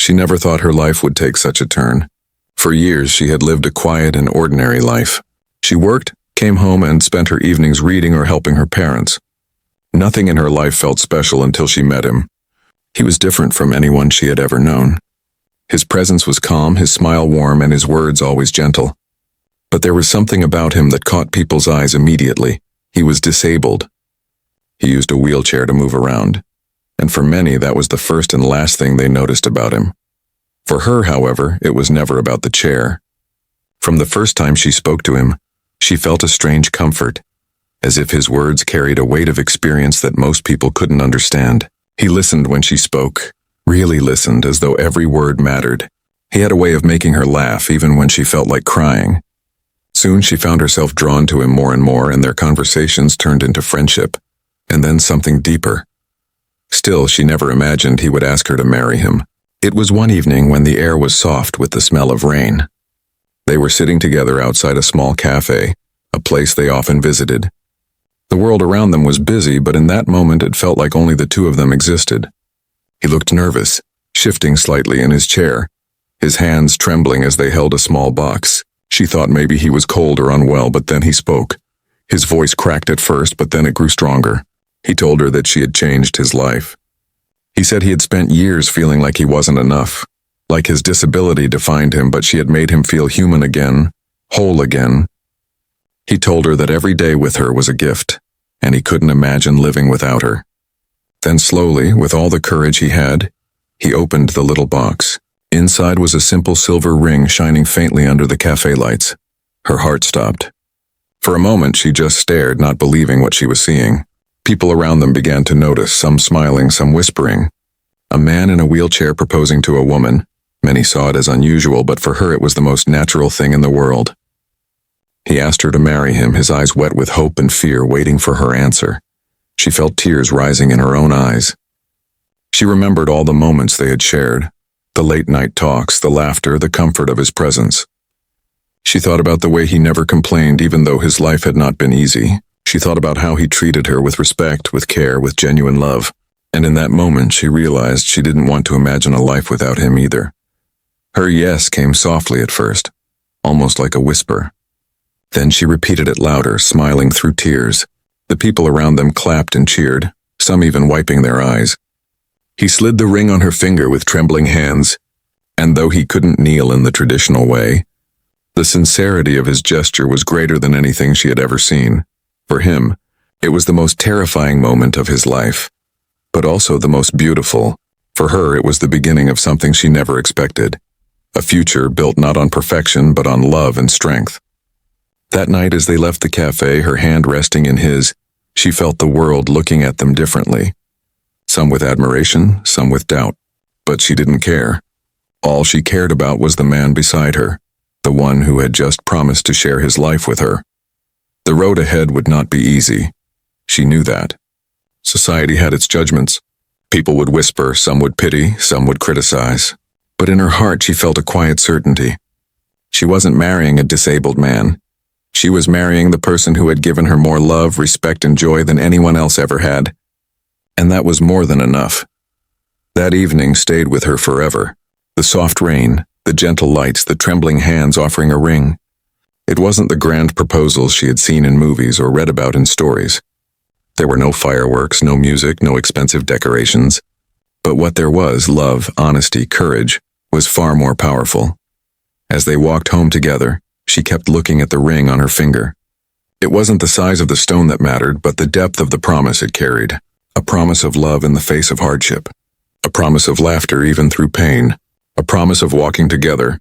She never thought her life would take such a turn. For years, she had lived a quiet and ordinary life. She worked, came home, and spent her evenings reading or helping her parents. Nothing in her life felt special until she met him. He was different from anyone she had ever known. His presence was calm, his smile warm, and his words always gentle. But there was something about him that caught people's eyes immediately. He was disabled. He used a wheelchair to move around. And for many, that was the first and last thing they noticed about him. For her, however, it was never about the chair. From the first time she spoke to him, she felt a strange comfort, as if his words carried a weight of experience that most people couldn't understand. He listened when she spoke, really listened, as though every word mattered. He had a way of making her laugh even when she felt like crying. Soon she found herself drawn to him more and more, and their conversations turned into friendship, and then something deeper. Still, she never imagined he would ask her to marry him. It was one evening when the air was soft with the smell of rain. They were sitting together outside a small cafe, a place they often visited. The world around them was busy, but in that moment it felt like only the two of them existed. He looked nervous, shifting slightly in his chair, his hands trembling as they held a small box. She thought maybe he was cold or unwell, but then he spoke. His voice cracked at first, but then it grew stronger. He told her that she had changed his life. He said he had spent years feeling like he wasn't enough, like his disability defined him, but she had made him feel human again, whole again. He told her that every day with her was a gift, and he couldn't imagine living without her. Then slowly, with all the courage he had, he opened the little box. Inside was a simple silver ring shining faintly under the cafe lights. Her heart stopped. For a moment she just stared, not believing what she was seeing. People around them began to notice, some smiling, some whispering. A man in a wheelchair proposing to a woman. Many saw it as unusual, but for her it was the most natural thing in the world. He asked her to marry him, his eyes wet with hope and fear, waiting for her answer. She felt tears rising in her own eyes. She remembered all the moments they had shared, the late-night talks, the laughter, the comfort of his presence. She thought about the way he never complained, even though his life had not been easy. She thought about how he treated her with respect, with care, with genuine love. And in that moment, she realized she didn't want to imagine a life without him either. Her yes came softly at first, almost like a whisper. Then she repeated it louder, smiling through tears. The people around them clapped and cheered, some even wiping their eyes. He slid the ring on her finger with trembling hands, and though he couldn't kneel in the traditional way, the sincerity of his gesture was greater than anything she had ever seen. For him, it was the most terrifying moment of his life, but also the most beautiful. For her, it was the beginning of something she never expected, a future built not on perfection but on love and strength. That night as they left the cafe, her hand resting in his, she felt the world looking at them differently. Some with admiration, some with doubt, but she didn't care. All she cared about was the man beside her, the one who had just promised to share his life with her. The road ahead would not be easy. She knew that. Society had its judgments. People would whisper, some would pity, some would criticize. But in her heart she felt a quiet certainty. She wasn't marrying a disabled man. She was marrying the person who had given her more love, respect, and joy than anyone else ever had. And that was more than enough. That evening stayed with her forever. The soft rain, the gentle lights, the trembling hands offering a ring. It wasn't the grand proposals she had seen in movies or read about in stories. There were no fireworks, no music, no expensive decorations. But what there was, love, honesty, courage, was far more powerful. As they walked home together, she kept looking at the ring on her finger. It wasn't the size of the stone that mattered, but the depth of the promise it carried. A promise of love in the face of hardship. A promise of laughter even through pain. A promise of walking together,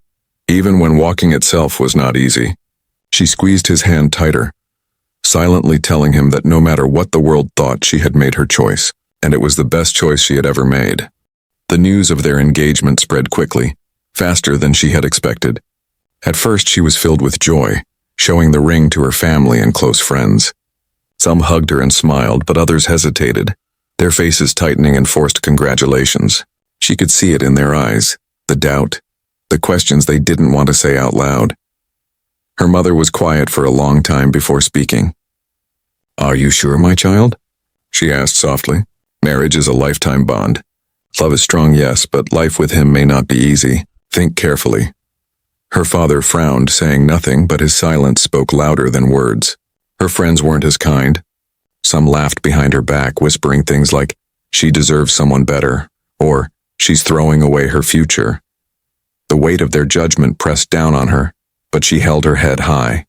even when walking itself was not easy. She squeezed his hand tighter, silently telling him that no matter what the world thought, she had made her choice, and it was the best choice she had ever made. The news of their engagement spread quickly, faster than she had expected. At first she was filled with joy, showing the ring to her family and close friends. Some hugged her and smiled, but others hesitated, their faces tightening in forced congratulations. She could see it in their eyes, the doubt, the questions they didn't want to say out loud. Her mother was quiet for a long time before speaking. "Are you sure, my child?" she asked softly. "Marriage is a lifetime bond. Love is strong, yes, but life with him may not be easy. Think carefully. Her father frowned, saying nothing, but his silence spoke louder than words. Her friends weren't as kind. Some laughed behind her back, whispering things like, "She deserves someone better," or "She's throwing away her future." The weight of their judgment pressed down on her, but she held her head high.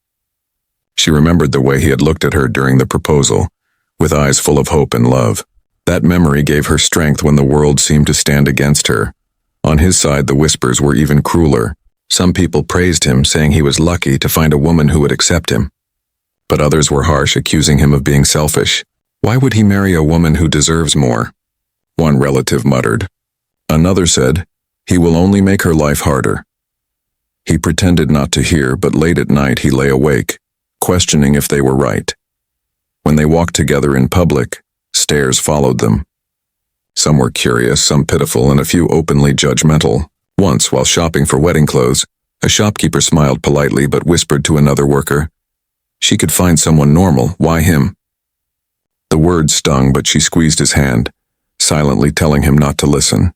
She remembered the way he had looked at her during the proposal, with eyes full of hope and love. That memory gave her strength when the world seemed to stand against her. On his side, the whispers were even crueler. Some people praised him, saying he was lucky to find a woman who would accept him. But others were harsh, accusing him of being selfish. Why would he marry a woman who deserves more? One relative muttered. Another said, he will only make her life harder. He pretended not to hear, but late at night he lay awake, questioning if they were right. When they walked together in public, stares followed them. Some were curious, some pitiful, and a few openly judgmental. Once, while shopping for wedding clothes, a shopkeeper smiled politely but whispered to another worker, "She could find someone normal, why him?" The words stung, but she squeezed his hand, silently telling him not to listen.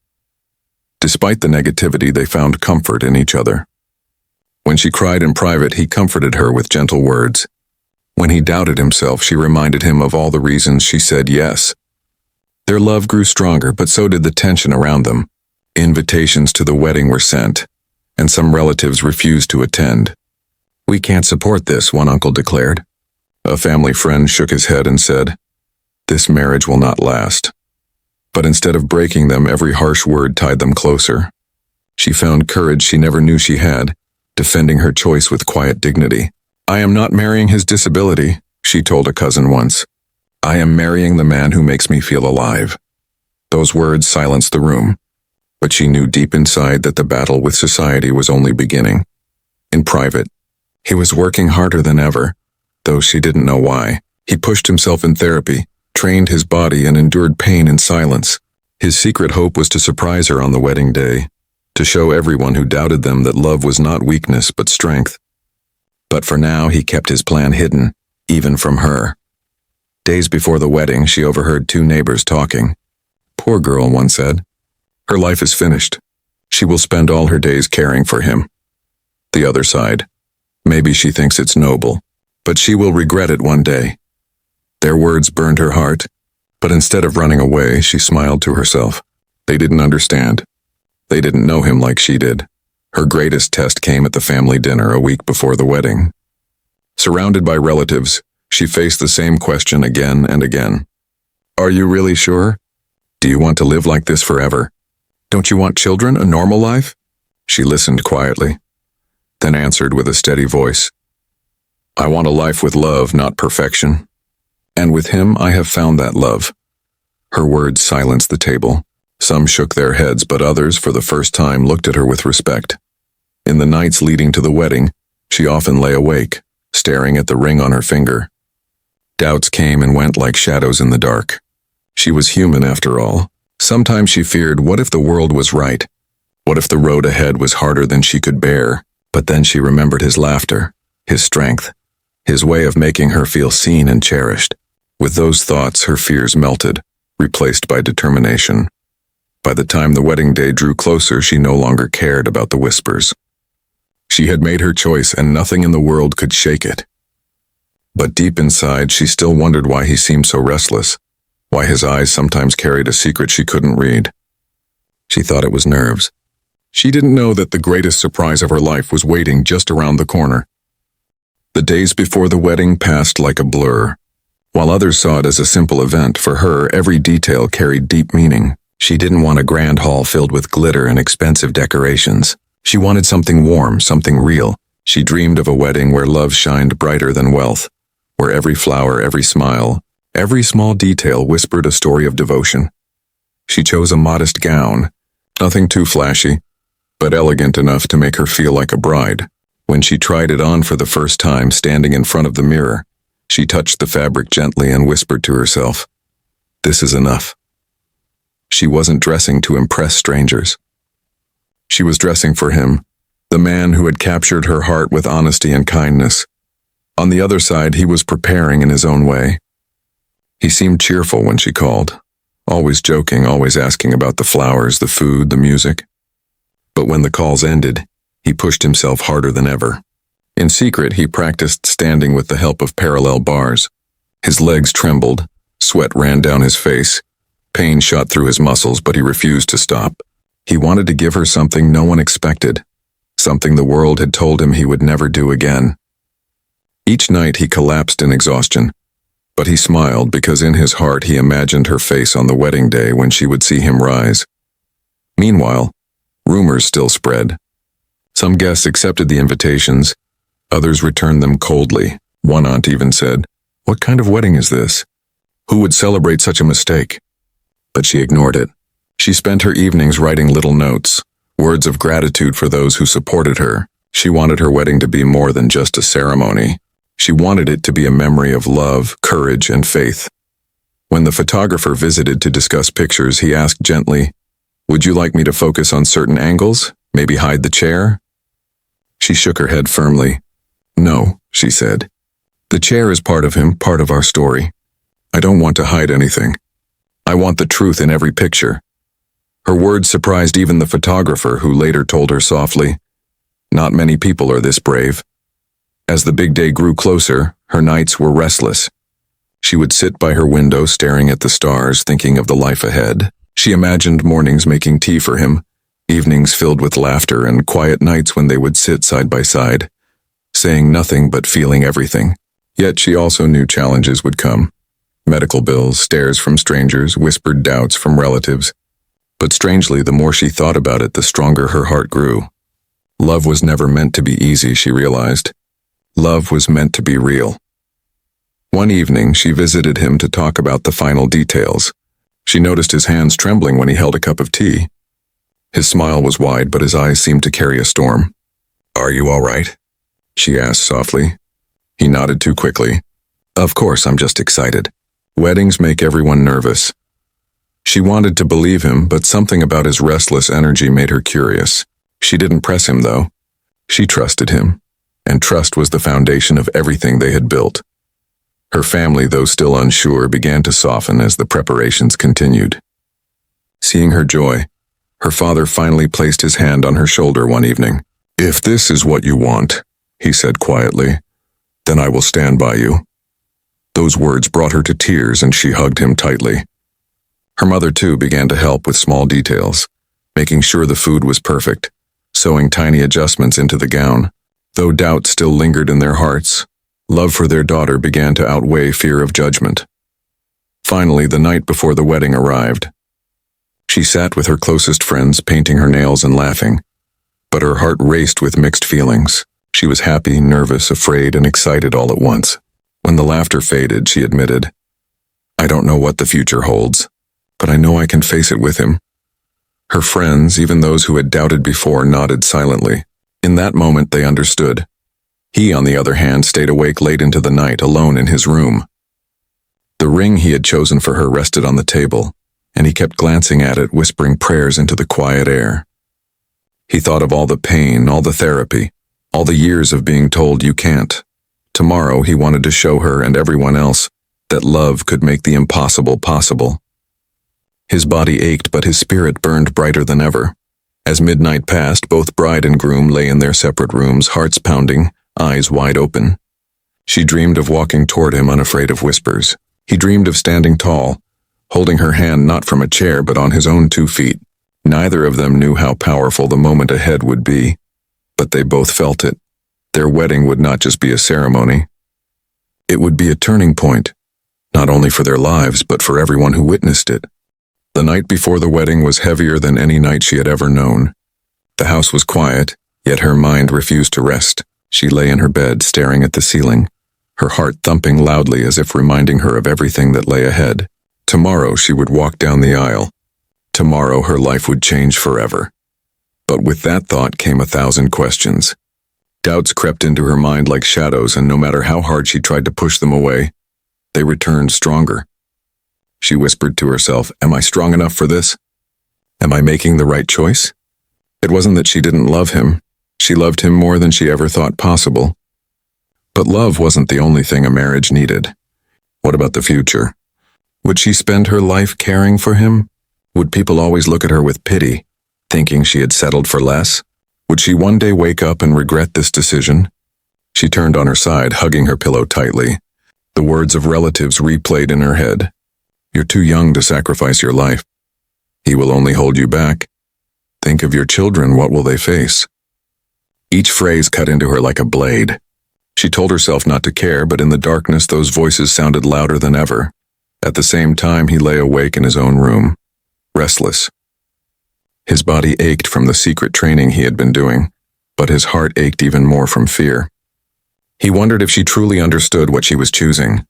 Despite the negativity, they found comfort in each other. When she cried in private, he comforted her with gentle words. When he doubted himself, she reminded him of all the reasons she said yes. Their love grew stronger, but so did the tension around them. Invitations to the wedding were sent, and some relatives refused to attend. "We can't support this," one uncle declared. A family friend shook his head and said, "This marriage will not last." But instead of breaking them, every harsh word tied them closer. She found courage she never knew she had, defending her choice with quiet dignity. "I am not marrying his disability," she told a cousin once. "I am marrying the man who makes me feel alive." Those words silenced the room, but she knew deep inside that the battle with society was only beginning. In private, he was working harder than ever, though she didn't know why. He pushed himself in therapy, trained his body, and endured pain in silence. His secret hope was to surprise her on the wedding day, to show everyone who doubted them that love was not weakness but strength. But for now, he kept his plan hidden, even from her. Days before the wedding, she overheard two neighbors talking. "Poor girl," one said. "Her life is finished. She will spend all her days caring for him." The other sighed. "Maybe she thinks it's noble, but she will regret it one day." Their words burned her heart, but instead of running away, she smiled to herself. They didn't understand. They didn't know him like she did. Her greatest test came at the family dinner a week before the wedding. Surrounded by relatives, she faced the same question again and again. "Are you really sure? Do you want to live like this forever? Don't you want children, a normal life?" She listened quietly, then answered with a steady voice. "I want a life with love, not perfection. And with him, I have found that love." Her words silenced the table. Some shook their heads, but others, for the first time, looked at her with respect. In the nights leading to the wedding, she often lay awake, staring at the ring on her finger. Doubts came and went like shadows in the dark. She was human after all. Sometimes she feared, what if the world was right? What if the road ahead was harder than she could bear? But then she remembered his laughter, his strength, his way of making her feel seen and cherished. With those thoughts, her fears melted, replaced by determination. By the time the wedding day drew closer, she no longer cared about the whispers. She had made her choice, and nothing in the world could shake it. But deep inside, she still wondered why he seemed so restless, why his eyes sometimes carried a secret she couldn't read. She thought it was nerves. She didn't know that the greatest surprise of her life was waiting just around the corner. The days before the wedding passed like a blur. While others saw it as a simple event, for her, every detail carried deep meaning. She didn't want a grand hall filled with glitter and expensive decorations. She wanted something warm, something real. She dreamed of a wedding where love shined brighter than wealth, where every flower, every smile, every small detail whispered a story of devotion. She chose a modest gown, nothing too flashy, but elegant enough to make her feel like a bride. When she tried it on for the first time, standing in front of the mirror, she touched the fabric gently and whispered to herself, "This is enough." She wasn't dressing to impress strangers. She was dressing for him, the man who had captured her heart with honesty and kindness. On the other side, he was preparing in his own way. He seemed cheerful when she called, always joking, always asking about the flowers, the food, the music. But when the calls ended, he pushed himself harder than ever. In secret, he practiced standing with the help of parallel bars. His legs trembled, sweat ran down his face, pain shot through his muscles, but he refused to stop. He wanted to give her something no one expected, something the world had told him he would never do again. Each night he collapsed in exhaustion, but he smiled because in his heart he imagined her face on the wedding day when she would see him rise. Meanwhile, rumors still spread. Some guests accepted the invitations, others returned them coldly. One aunt even said, "What kind of wedding is this? Who would celebrate such a mistake?" But she ignored it. She spent her evenings writing little notes, words of gratitude for those who supported her. She wanted her wedding to be more than just a ceremony. She wanted it to be a memory of love, courage, and faith. When the photographer visited to discuss pictures, he asked gently, "Would you like me to focus on certain angles? Maybe hide the chair?" She shook her head firmly. "No," she said. "The chair is part of him, part of our story. I don't want to hide anything. I want the truth in every picture." Her words surprised even the photographer, who later told her softly, "Not many people are this brave." As the big day grew closer, her nights were restless. She would sit by her window staring at the stars, thinking of the life ahead. She imagined mornings making tea for him, evenings filled with laughter, and quiet nights when they would sit side by side, saying nothing but feeling everything. Yet she also knew challenges would come. Medical bills, stares from strangers, whispered doubts from relatives. But strangely, the more she thought about it, the stronger her heart grew. Love was never meant to be easy, she realized. Love was meant to be real. One evening, she visited him to talk about the final details. She noticed his hands trembling when he held a cup of tea. His smile was wide, but his eyes seemed to carry a storm. "Are you all right?" she asked softly. He nodded too quickly. "Of course, I'm just excited. Weddings make everyone nervous." She wanted to believe him, but something about his restless energy made her curious. She didn't press him, though. She trusted him, and trust was the foundation of everything they had built. Her family, though still unsure, began to soften as the preparations continued. Seeing her joy, her father finally placed his hand on her shoulder one evening. "If this is what you want," he said quietly, "then I will stand by you." Those words brought her to tears, and she hugged him tightly. Her mother, too, began to help with small details, making sure the food was perfect, sewing tiny adjustments into the gown. Though doubt still lingered in their hearts, love for their daughter began to outweigh fear of judgment. Finally, the night before the wedding arrived. She sat with her closest friends, painting her nails and laughing, but her heart raced with mixed feelings. She was happy, nervous, afraid, and excited all at once. When the laughter faded, she admitted, "I don't know what the future holds, but I know I can face it with him." Her friends, even those who had doubted before, nodded silently. In that moment, they understood. He, on the other hand, stayed awake late into the night, alone in his room. The ring he had chosen for her rested on the table, and he kept glancing at it, whispering prayers into the quiet air. He thought of all the pain, all the therapy, all the years of being told you can't. Tomorrow, he wanted to show her and everyone else that love could make the impossible possible. His body ached, but his spirit burned brighter than ever. As midnight passed, both bride and groom lay in their separate rooms, hearts pounding, eyes wide open. She dreamed of walking toward him, unafraid of whispers. He dreamed of standing tall, holding her hand not from a chair but on his own 2 feet. Neither of them knew how powerful the moment ahead would be, but they both felt it. Their wedding would not just be a ceremony. It would be a turning point, not only for their lives but for everyone who witnessed it. The night before the wedding was heavier than any night she had ever known. The house was quiet, yet her mind refused to rest. She lay in her bed, staring at the ceiling, her heart thumping loudly as if reminding her of everything that lay ahead. Tomorrow she would walk down the aisle. Tomorrow her life would change forever. But with that thought came 1,000 questions. Doubts crept into her mind like shadows, and no matter how hard she tried to push them away, they returned stronger. She whispered to herself, "Am I strong enough for this? Am I making the right choice?" It wasn't that she didn't love him. She loved him more than she ever thought possible. But love wasn't the only thing a marriage needed. What about the future? Would she spend her life caring for him? Would people always look at her with pity, thinking she had settled for less? Would she one day wake up and regret this decision? She turned on her side, hugging her pillow tightly. The words of relatives replayed in her head. You're too young to sacrifice your life. He will only hold you back. Think of your children, what will they face? Each phrase cut into her like a blade. She told herself not to care, but in the darkness those voices sounded louder than ever. At the same time, he lay awake in his own room, restless. His body ached from the secret training he had been doing, but his heart ached even more from fear. He wondered if she truly understood what she was choosing.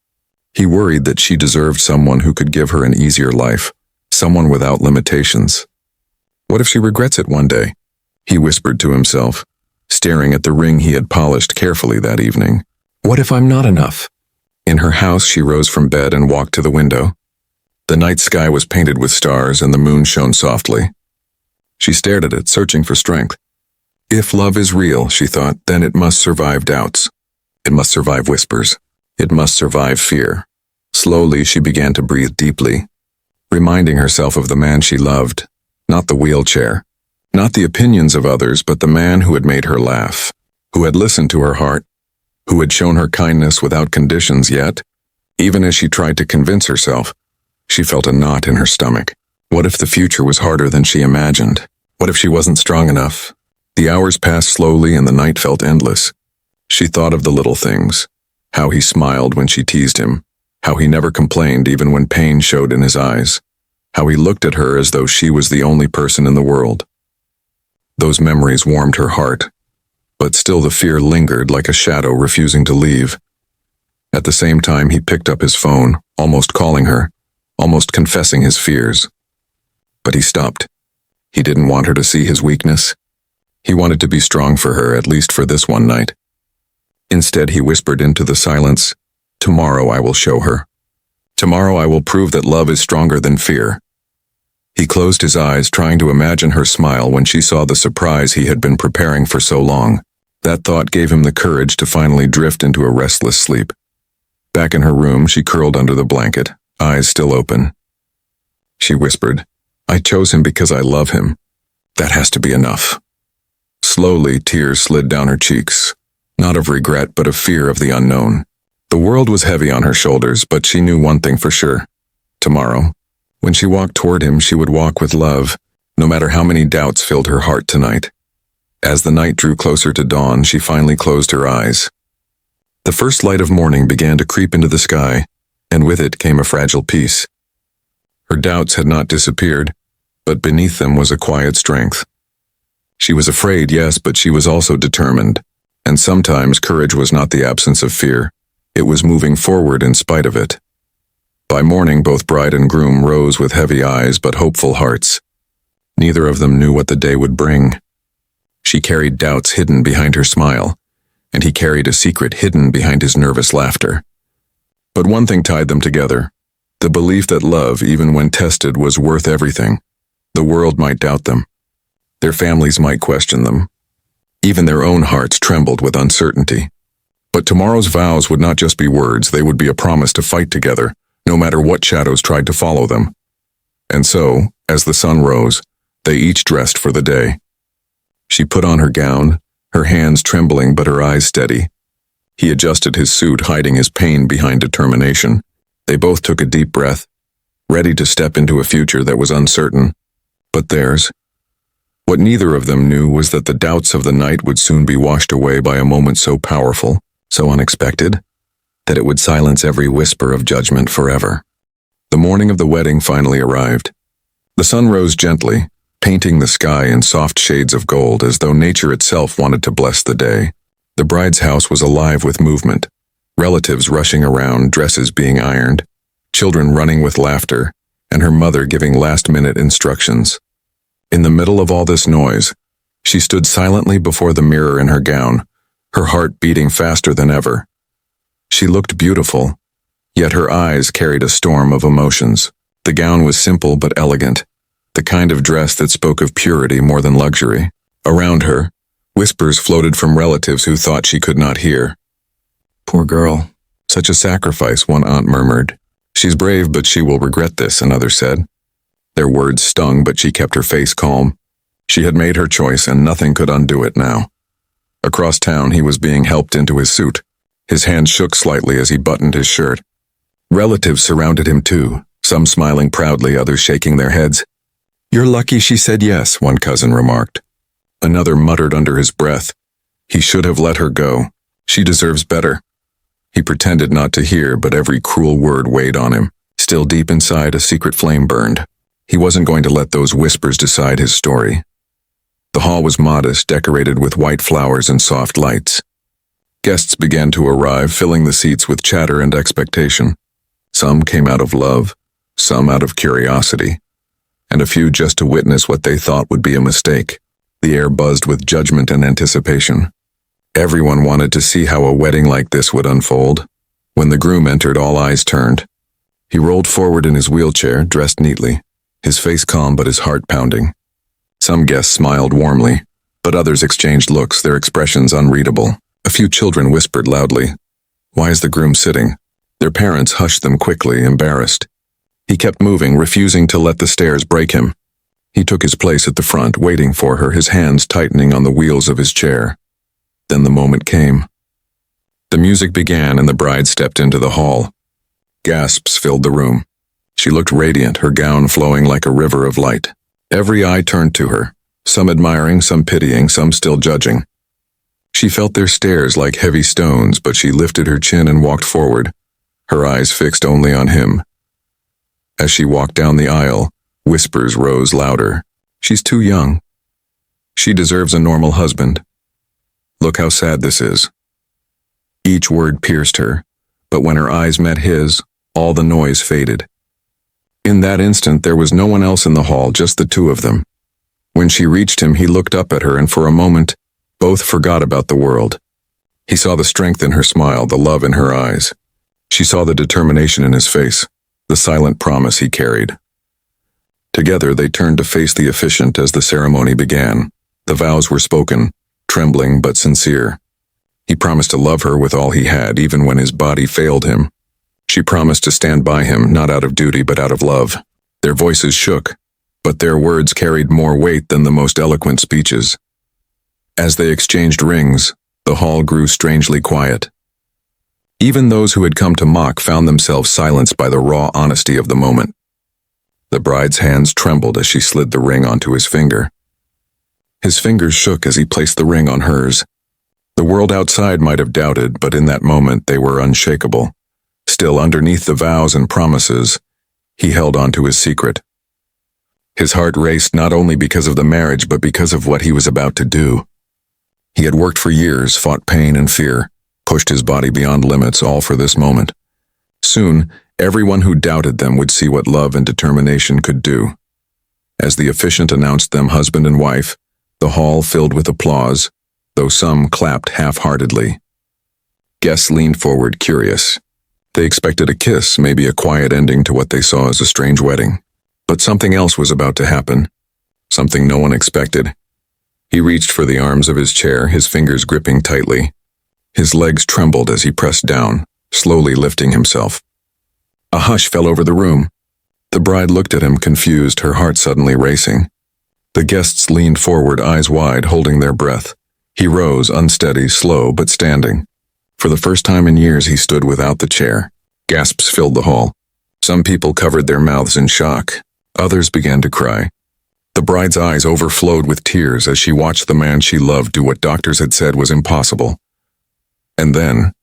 He worried that she deserved someone who could give her an easier life, someone without limitations. What if she regrets it one day? He whispered to himself, staring at the ring he had polished carefully that evening. What if I'm not enough? In her house, she rose from bed and walked to the window. The night sky was painted with stars and the moon shone softly. She stared at it, searching for strength. If love is real, she thought, then it must survive doubts. It must survive whispers. It must survive fear. Slowly, she began to breathe deeply, reminding herself of the man she loved, not the wheelchair, not the opinions of others, but the man who had made her laugh, who had listened to her heart, who had shown her kindness without conditions. Yet, even as she tried to convince herself, she felt a knot in her stomach. What if the future was harder than she imagined? What if she wasn't strong enough? The hours passed slowly and the night felt endless. She thought of the little things, how he smiled when she teased him, how he never complained even when pain showed in his eyes, how he looked at her as though she was the only person in the world. Those memories warmed her heart, but still the fear lingered like a shadow refusing to leave. At the same time, he picked up his phone, almost calling her, almost confessing his fears. But he stopped. He didn't want her to see his weakness. He wanted to be strong for her, at least for this one night. Instead, he whispered into the silence, "Tomorrow I will show her. Tomorrow I will prove that love is stronger than fear." He closed his eyes, trying to imagine her smile when she saw the surprise he had been preparing for so long. That thought gave him the courage to finally drift into a restless sleep. Back in her room, she curled under the blanket, eyes still open. She whispered, "I chose him because I love him. That has to be enough." Slowly, tears slid down her cheeks, not of regret but of fear of the unknown. The world was heavy on her shoulders, but she knew one thing for sure. Tomorrow, when she walked toward him, she would walk with love, no matter how many doubts filled her heart tonight. As the night drew closer to dawn, she finally closed her eyes. The first light of morning began to creep into the sky, and with it came a fragile peace. Her doubts had not disappeared, but beneath them was a quiet strength. She was afraid, yes, but she was also determined, and sometimes courage was not the absence of fear. It was moving forward in spite of it. By morning, both bride and groom rose with heavy eyes but hopeful hearts. Neither of them knew what the day would bring. She carried doubts hidden behind her smile, and he carried a secret hidden behind his nervous laughter. But one thing tied them together: the belief that love, even when tested, was worth everything. The world might doubt them. Their families might question them. Even their own hearts trembled with uncertainty. But tomorrow's vows would not just be words, they would be a promise to fight together, no matter what shadows tried to follow them. And so, as the sun rose, they each dressed for the day. She put on her gown, her hands trembling but her eyes steady. He adjusted his suit, hiding his pain behind determination. They both took a deep breath, ready to step into a future that was uncertain, but theirs. What neither of them knew was that the doubts of the night would soon be washed away by a moment so powerful, so unexpected, that it would silence every whisper of judgment forever. The morning of the wedding finally arrived. The sun rose gently, painting the sky in soft shades of gold as though nature itself wanted to bless the day. The bride's house was alive with movement, relatives rushing around, dresses being ironed, children running with laughter, and her mother giving last-minute instructions. In the middle of all this noise, she stood silently before the mirror in her gown, her heart beating faster than ever. She looked beautiful, yet her eyes carried a storm of emotions. The gown was simple but elegant, the kind of dress that spoke of purity more than luxury. Around her, whispers floated from relatives who thought she could not hear. "Poor girl, such a sacrifice," one aunt murmured. "She's brave, but she will regret this," another said. Their words stung, but she kept her face calm. She had made her choice, and nothing could undo it now. Across town, he was being helped into his suit. His hand shook slightly as he buttoned his shirt. Relatives surrounded him too, some smiling proudly, others shaking their heads. "You're lucky she said yes," one cousin remarked. Another muttered under his breath, "He should have let her go. She deserves better." He pretended not to hear, but every cruel word weighed on him. Still deep inside, a secret flame burned. He wasn't going to let those whispers decide his story. The hall was modest, decorated with white flowers and soft lights. Guests began to arrive, filling the seats with chatter and expectation. Some came out of love, some out of curiosity, and a few just to witness what they thought would be a mistake. The air buzzed with judgment and anticipation. Everyone wanted to see how a wedding like this would unfold. When the groom entered, all eyes turned. He rolled forward in his wheelchair, dressed neatly, his face calm but his heart pounding. Some guests smiled warmly, but others exchanged looks, their expressions unreadable. A few children whispered loudly, "Why is the groom sitting?" Their parents hushed them quickly, embarrassed. He kept moving, refusing to let the stairs break him. He took his place at the front, waiting for her, his hands tightening on the wheels of his chair. Then the moment came. The music began and the bride stepped into the hall. Gasps filled the room. She looked radiant, her gown flowing like a river of light. Every eye turned to her, some admiring, some pitying, some still judging. She felt their stares like heavy stones, but she lifted her chin and walked forward, her eyes fixed only on him. As she walked down the aisle, whispers rose louder. "She's too young. She deserves a normal husband. Look how sad this is." Each word pierced her, but when her eyes met his, all the noise faded. In that instant, there was no one else in the hall, just the two of them. When she reached him, he looked up at her, and for a moment, both forgot about the world. He saw the strength in her smile, the love in her eyes. She saw the determination in his face, the silent promise he carried. Together, they turned to face the officiant as the ceremony began. The vows were spoken, trembling but sincere. He promised to love her with all he had, even when his body failed him. She promised to stand by him, not out of duty but out of love. Their voices shook, but their words carried more weight than the most eloquent speeches. As they exchanged rings, the hall grew strangely quiet. Even those who had come to mock found themselves silenced by the raw honesty of the moment. The bride's hands trembled as she slid the ring onto his finger. His fingers shook as he placed the ring on hers. The world outside might have doubted, but in that moment they were unshakable. Still, underneath the vows and promises, he held on to his secret. His heart raced not only because of the marriage, but because of what he was about to do. He had worked for years, fought pain and fear, pushed his body beyond limits, all for this moment. Soon, everyone who doubted them would see what love and determination could do. As the officiant announced them husband and wife, the hall filled with applause, though some clapped half-heartedly. Guests leaned forward, curious. They expected a kiss, maybe a quiet ending to what they saw as a strange wedding. But something else was about to happen, something no one expected. He reached for the arms of his chair, his fingers gripping tightly. His legs trembled as he pressed down, slowly lifting himself. A hush fell over the room. The bride looked at him, confused, her heart suddenly racing. The guests leaned forward, eyes wide, holding their breath. He rose, unsteady, slow, but standing. For the first time in years, he stood without the chair. Gasps filled the hall. Some people covered their mouths in shock. Others began to cry. The bride's eyes overflowed with tears as she watched the man she loved do what doctors had said was impossible. And then,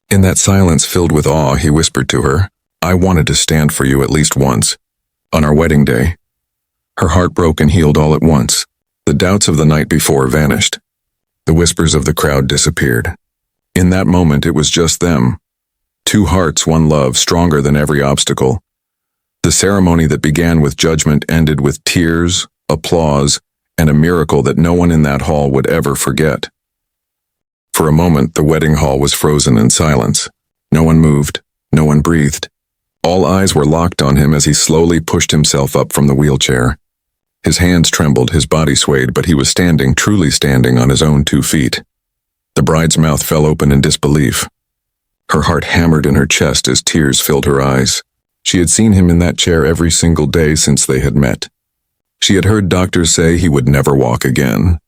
in that silence filled with awe, he whispered to her, "I wanted to stand for you at least once, on our wedding day." Her heart broke and healed all at once. The doubts of the night before vanished. The whispers of the crowd disappeared. In that moment, it was just them. Two hearts, one love, stronger than every obstacle. The ceremony that began with judgment ended with tears, applause, and a miracle that no one in that hall would ever forget. For a moment, the wedding hall was frozen in silence. No one moved, no one breathed. All eyes were locked on him as he slowly pushed himself up from the wheelchair. His hands trembled, his body swayed, but he was standing, truly standing on his own 2 feet. The bride's mouth fell open in disbelief. Her heart hammered in her chest as tears filled her eyes. She had seen him in that chair every single day since they had met. She had heard doctors say he would never walk again.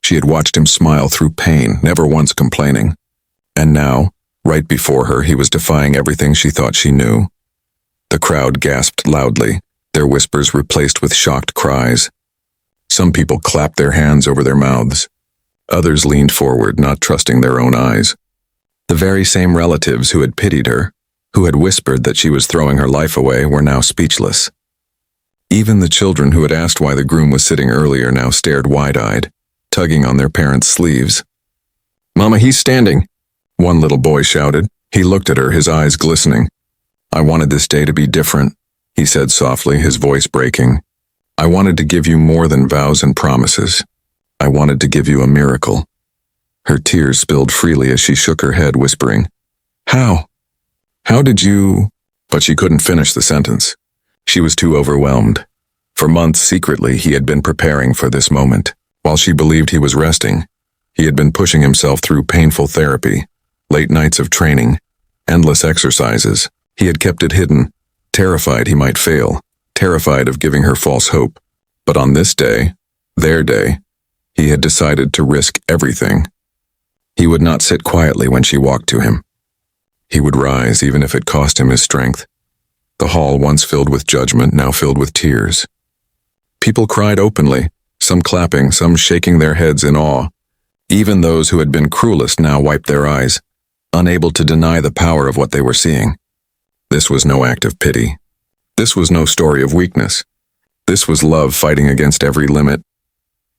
She had watched him smile through pain, never once complaining. And now, right before her, he was defying everything she thought she knew. The crowd gasped loudly, their whispers replaced with shocked cries. Some people clapped their hands over their mouths. Others leaned forward, not trusting their own eyes. The very same relatives who had pitied her, who had whispered that she was throwing her life away, were now speechless. Even the children who had asked why the groom was sitting earlier now stared wide-eyed, tugging on their parents' sleeves. "Mama, he's standing," one little boy shouted. He looked at her, his eyes glistening. "I wanted this day to be different," he said softly, his voice breaking. "I wanted to give you more than vows and promises. I wanted to give you a miracle." Her tears spilled freely as she shook her head, whispering, "How? How did you—" But she couldn't finish the sentence. She was too overwhelmed. For months, secretly, he had been preparing for this moment. While she believed he was resting, he had been pushing himself through painful therapy, late nights of training, endless exercises. He had kept it hidden, terrified he might fail, terrified of giving her false hope. But on this day, their day, he had decided to risk everything. He would not sit quietly when she walked to him. He would rise even if it cost him his strength. The hall, once filled with judgment, now filled with tears. People cried openly, some clapping, some shaking their heads in awe. Even those who had been cruelest now wiped their eyes, unable to deny the power of what they were seeing. This was no act of pity. This was no story of weakness. This was love fighting against every limit.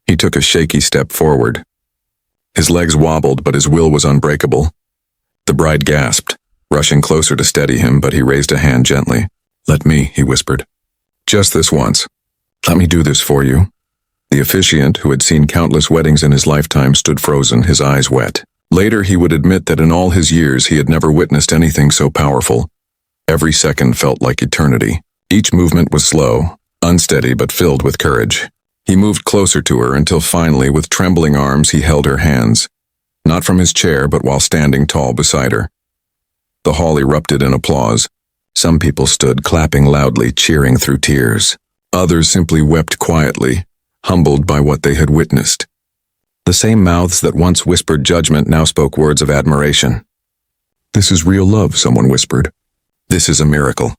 He took a shaky step forward. His legs wobbled, but his will was unbreakable. The bride gasped, rushing closer to steady him, but he raised a hand gently. "Let me," he whispered. "Just this once. Let me do this for you." The officiant, who had seen countless weddings in his lifetime, stood frozen, his eyes wet. Later he would admit that in all his years he had never witnessed anything so powerful. Every second felt like eternity. Each movement was slow, unsteady, but filled with courage. He moved closer to her until finally, with trembling arms, he held her hands. Not from his chair, but while standing tall beside her. The hall erupted in applause. Some people stood clapping loudly, cheering through tears. Others simply wept quietly, humbled by what they had witnessed. The same mouths that once whispered judgment now spoke words of admiration. "This is real love," someone whispered. "This is a miracle."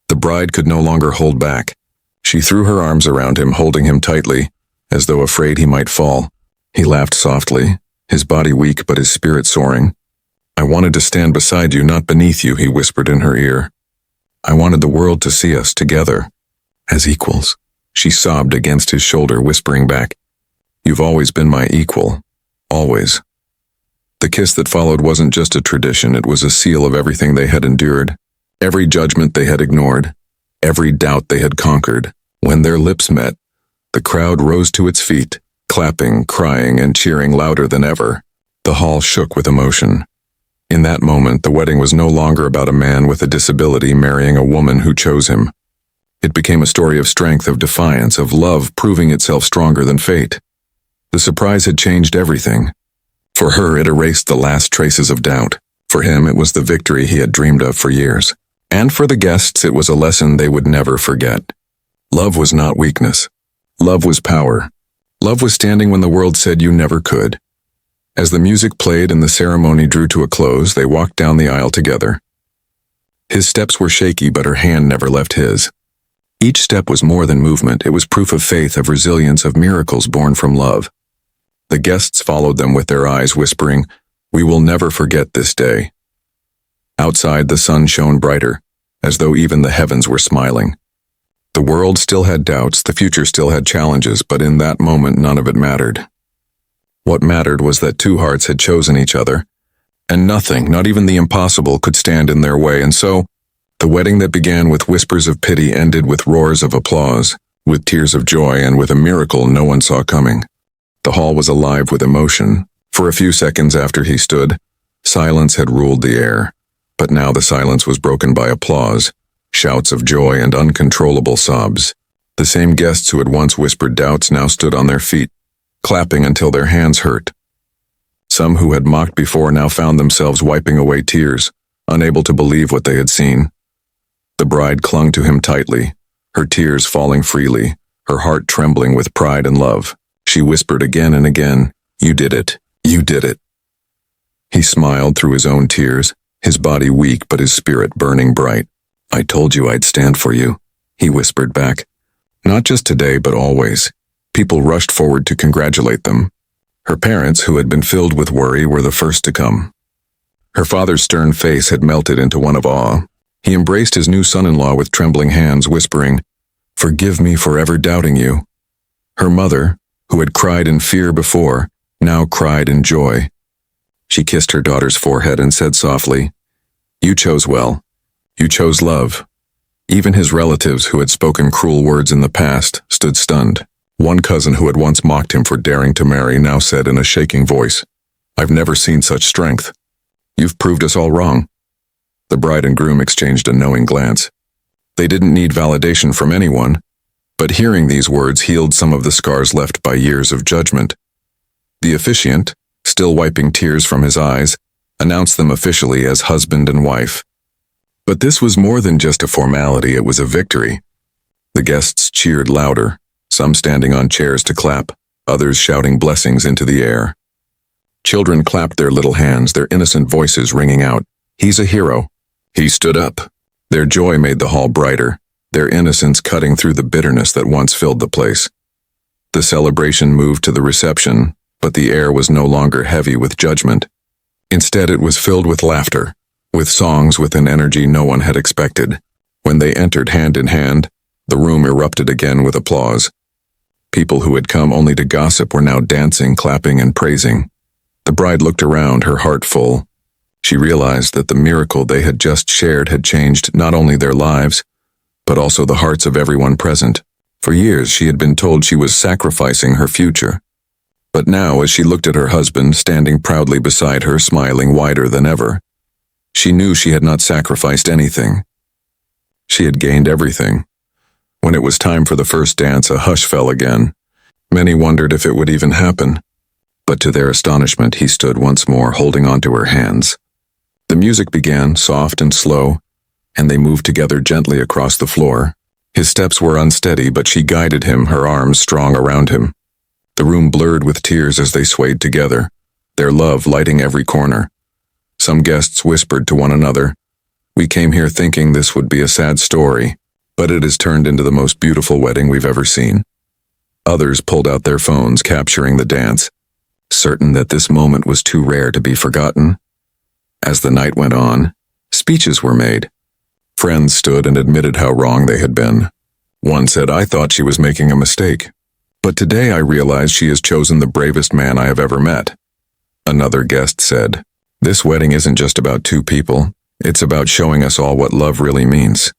The bride could no longer hold back. She threw her arms around him, holding him tightly, as though afraid he might fall. He laughed softly, his body weak but his spirit soaring. "I wanted to stand beside you, not beneath you," he whispered in her ear. "I wanted the world to see us together, as equals." She sobbed against his shoulder, whispering back, "You've always been my equal. Always." The kiss that followed wasn't just a tradition, it was a seal of everything they had endured, every judgment they had ignored, every doubt they had conquered. When their lips met, the crowd rose to its feet, clapping, crying, and cheering louder than ever. The hall shook with emotion. In that moment, the wedding was no longer about a man with a disability marrying a woman who chose him. It became a story of strength, of defiance, of love proving itself stronger than fate. The surprise had changed everything. For her, it erased the last traces of doubt. For him, it was the victory he had dreamed of for years. And for the guests, it was a lesson they would never forget. Love was not weakness. Love was power. Love was standing when the world said you never could. As the music played and the ceremony drew to a close, they walked down the aisle together. His steps were shaky, but her hand never left his. Each step was more than movement. It was proof of faith, of resilience, of miracles born from love. The guests followed them with their eyes, whispering, "We will never forget this day." Outside, the sun shone brighter, as though even the heavens were smiling. The world still had doubts, the future still had challenges, but in that moment none of it mattered. What mattered was that two hearts had chosen each other, and nothing, not even the impossible, could stand in their way. And so, the wedding that began with whispers of pity ended with roars of applause, with tears of joy, and with a miracle no one saw coming. The hall was alive with emotion. For a few seconds after he stood, silence had ruled the air. But now the silence was broken by applause, shouts of joy, and uncontrollable sobs. The same guests who had once whispered doubts now stood on their feet, clapping until their hands hurt. Some who had mocked before now found themselves wiping away tears, unable to believe what they had seen. The bride clung to him tightly, her tears falling freely, her heart trembling with pride and love. She whispered again and again, "You did it. You did it." He smiled through his own tears, his body weak but his spirit burning bright. "I told you I'd stand for you," he whispered back. Not just today, but always. People rushed forward to congratulate them. Her parents, who had been filled with worry, were the first to come. Her father's stern face had melted into one of awe. He embraced his new son-in-law with trembling hands, whispering, "Forgive me for ever doubting you." Her mother, who had cried in fear before, now cried in joy. She kissed her daughter's forehead and said softly, "You chose well. You chose love." Even his relatives, who had spoken cruel words in the past, stood stunned. One cousin who had once mocked him for daring to marry now said in a shaking voice, "I've never seen such strength. You've proved us all wrong." The bride and groom exchanged a knowing glance. They didn't need validation from anyone, but hearing these words healed some of the scars left by years of judgment. The officiant, still wiping tears from his eyes, announced them officially as husband and wife. But this was more than just a formality, it was a victory. The guests cheered louder, some standing on chairs to clap, others shouting blessings into the air. Children clapped their little hands, their innocent voices ringing out, "He's a hero." He stood up. Their joy made the hall brighter, their innocence cutting through the bitterness that once filled the place. The celebration moved to the reception, but the air was no longer heavy with judgment. Instead, it was filled with laughter, with songs with an energy no one had expected. When they entered hand in hand, the room erupted again with applause. People who had come only to gossip were now dancing, clapping, and praising. The bride looked around, her heart full. She realized that the miracle they had just shared had changed not only their lives, but also the hearts of everyone present. For years she had been told she was sacrificing her future. But now, as she looked at her husband standing proudly beside her, smiling wider than ever, she knew she had not sacrificed anything. She had gained everything. When it was time for the first dance, a hush fell again. Many wondered if it would even happen. But to their astonishment, he stood once more, holding onto her hands. The music began, soft and slow, and they moved together gently across the floor. His steps were unsteady, but she guided him, her arms strong around him. The room blurred with tears as they swayed together, their love lighting every corner. Some guests whispered to one another, "We came here thinking this would be a sad story, but it has turned into the most beautiful wedding we've ever seen." Others pulled out their phones, capturing the dance, certain that this moment was too rare to be forgotten. As the night went on, speeches were made. Friends stood and admitted how wrong they had been. One said, "I thought she was making a mistake, but today I realize she has chosen the bravest man I have ever met." Another guest said, "This wedding isn't just about two people, it's about showing us all what love really means."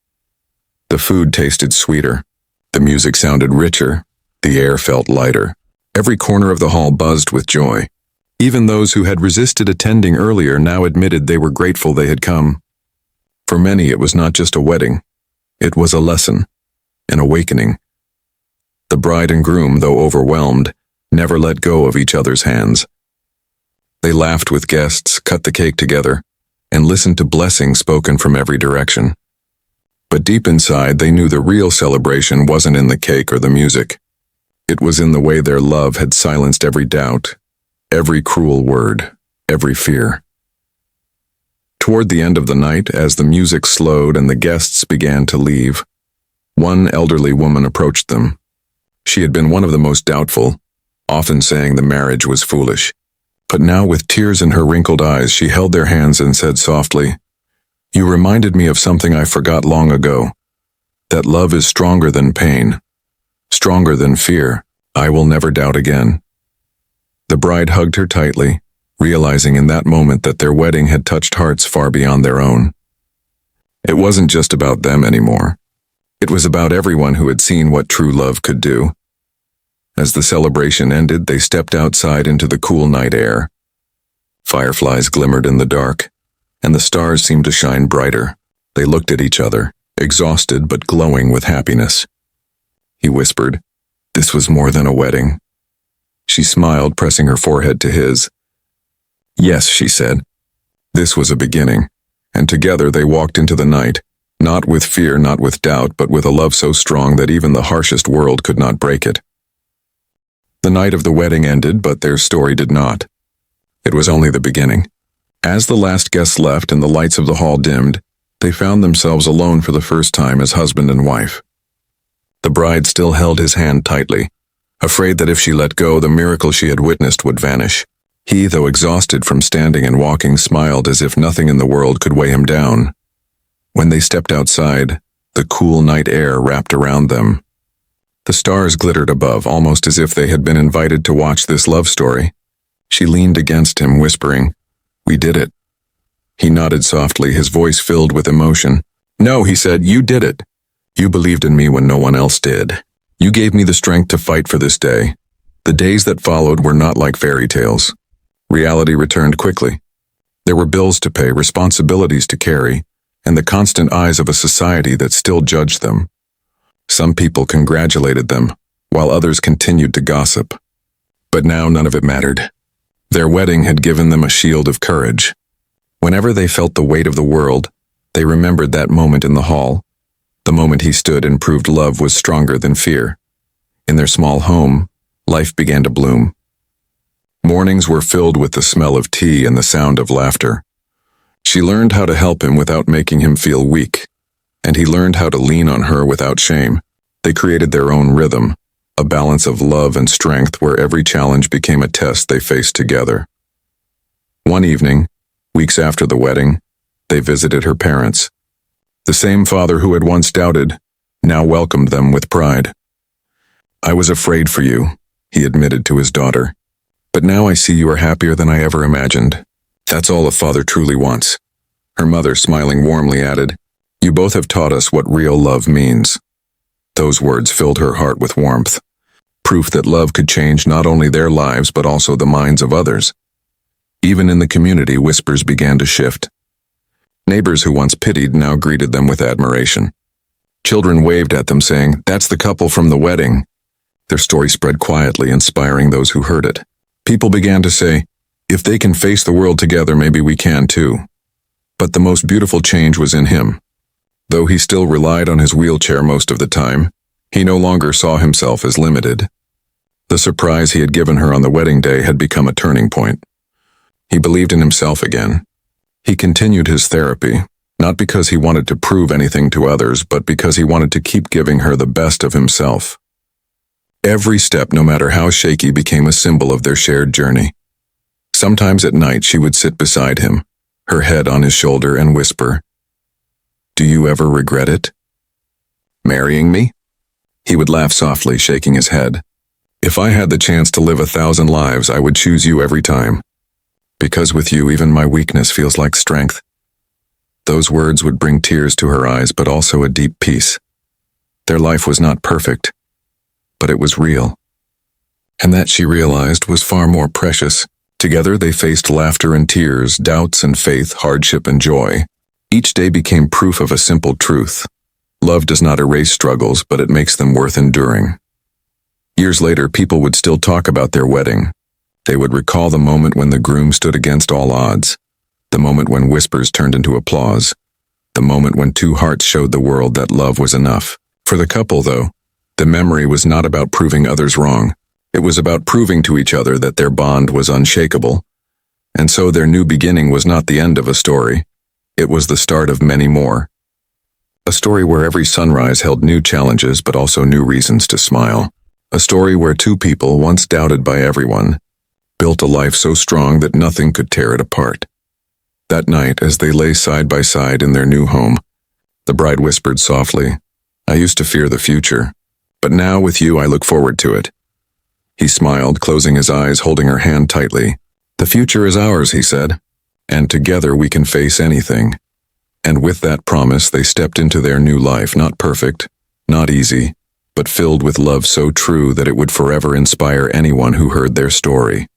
The food tasted sweeter, the music sounded richer, the air felt lighter. Every corner of the hall buzzed with joy. Even those who had resisted attending earlier now admitted they were grateful they had come. For many, it was not just a wedding. It was a lesson, an awakening. The bride and groom, though overwhelmed, never let go of each other's hands. They laughed with guests, cut the cake together, and listened to blessings spoken from every direction. But deep inside, they knew the real celebration wasn't in the cake or the music. It was in the way their love had silenced every doubt, every cruel word, every fear. Toward the end of the night, as the music slowed and the guests began to leave, one elderly woman approached them. She had been one of the most doubtful, often saying the marriage was foolish. But now, with tears in her wrinkled eyes, she held their hands and said softly, "You reminded me of something I forgot long ago, that love is stronger than pain, stronger than fear. I will never doubt again." The bride hugged her tightly, realizing in that moment that their wedding had touched hearts far beyond their own. It wasn't just about them anymore. It was about everyone who had seen what true love could do. As the celebration ended, they stepped outside into the cool night air. Fireflies glimmered in the dark, and the stars seemed to shine brighter. They looked at each other, exhausted but glowing with happiness. He whispered, "This was more than a wedding." She smiled, pressing her forehead to his. "Yes," she said. "This was a beginning." And together they walked into the night, Not with fear, not with doubt, but with a love so strong that even the harshest world could not break it. The night of the wedding ended, but their story did not. It was only the beginning. As the last guests left and the lights of the hall dimmed, they found themselves alone for the first time as husband and wife. The bride still held his hand tightly, afraid that if she let go, the miracle she had witnessed would vanish. He, though exhausted from standing and walking, smiled as if nothing in the world could weigh him down. When they stepped outside, the cool night air wrapped around them. The stars glittered above, almost as if they had been invited to watch this love story. She leaned against him, whispering, "We did it." He nodded softly, his voice filled with emotion. "No," he said, "you did it. You believed in me when no one else did. You gave me the strength to fight for this day." The days that followed were not like fairy tales. Reality returned quickly. There were bills to pay, responsibilities to carry, and the constant eyes of a society that still judged them. Some people congratulated them, while others continued to gossip. But now none of it mattered. Their wedding had given them a shield of courage. Whenever they felt the weight of the world, they remembered that moment in the hall, the moment he stood and proved love was stronger than fear. In their small home, life began to bloom. Mornings were filled with the smell of tea and the sound of laughter. She learned how to help him without making him feel weak, and he learned how to lean on her without shame. They created their own rhythm, a balance of love and strength where every challenge became a test they faced together. One evening, weeks after the wedding, they visited her parents. The same father who had once doubted, now welcomed them with pride. "I was afraid for you," he admitted to his daughter. "But now I see you are happier than I ever imagined. That's all a father truly wants." Her mother, smiling warmly, added, "You both have taught us what real love means." Those words filled her heart with warmth, proof that love could change not only their lives but also the minds of others. Even in the community, whispers began to shift. Neighbors who once pitied now greeted them with admiration. Children waved at them, saying, "That's the couple from the wedding." Their story spread quietly, inspiring those who heard it. People began to say, "If they can face the world together, maybe we can too." But the most beautiful change was in him. Though he still relied on his wheelchair most of the time, he no longer saw himself as limited. The surprise he had given her on the wedding day had become a turning point. He believed in himself again. He continued his therapy, not because he wanted to prove anything to others, but because he wanted to keep giving her the best of himself. Every step, no matter how shaky, became a symbol of their shared journey. Sometimes at night she would sit beside him, her head on his shoulder, and whisper, "Do you ever regret it? Marrying me?" He would laugh softly, shaking his head. "If I had the chance to live 1,000 lives, I would choose you every time. Because with you, even my weakness feels like strength." Those words would bring tears to her eyes, but also a deep peace. Their life was not perfect, but it was real. And that, she realized, was far more precious. Together they faced laughter and tears, doubts and faith, hardship and joy. Each day became proof of a simple truth. Love does not erase struggles, but it makes them worth enduring. Years later, people would still talk about their wedding. They would recall the moment when the groom stood against all odds, the moment when whispers turned into applause, the moment when two hearts showed the world that love was enough. For the couple, though, the memory was not about proving others wrong. It was about proving to each other that their bond was unshakable. And so their new beginning was not the end of a story. It was the start of many more. A story where every sunrise held new challenges but also new reasons to smile. A story where two people, once doubted by everyone, built a life so strong that nothing could tear it apart. That night, as they lay side by side in their new home, the bride whispered softly, "I used to fear the future, but now with you I look forward to it." He smiled, closing his eyes, holding her hand tightly. "The future is ours," he said, "and together we can face anything." And with that promise, they stepped into their new life, not perfect, not easy, but filled with love so true that it would forever inspire anyone who heard their story.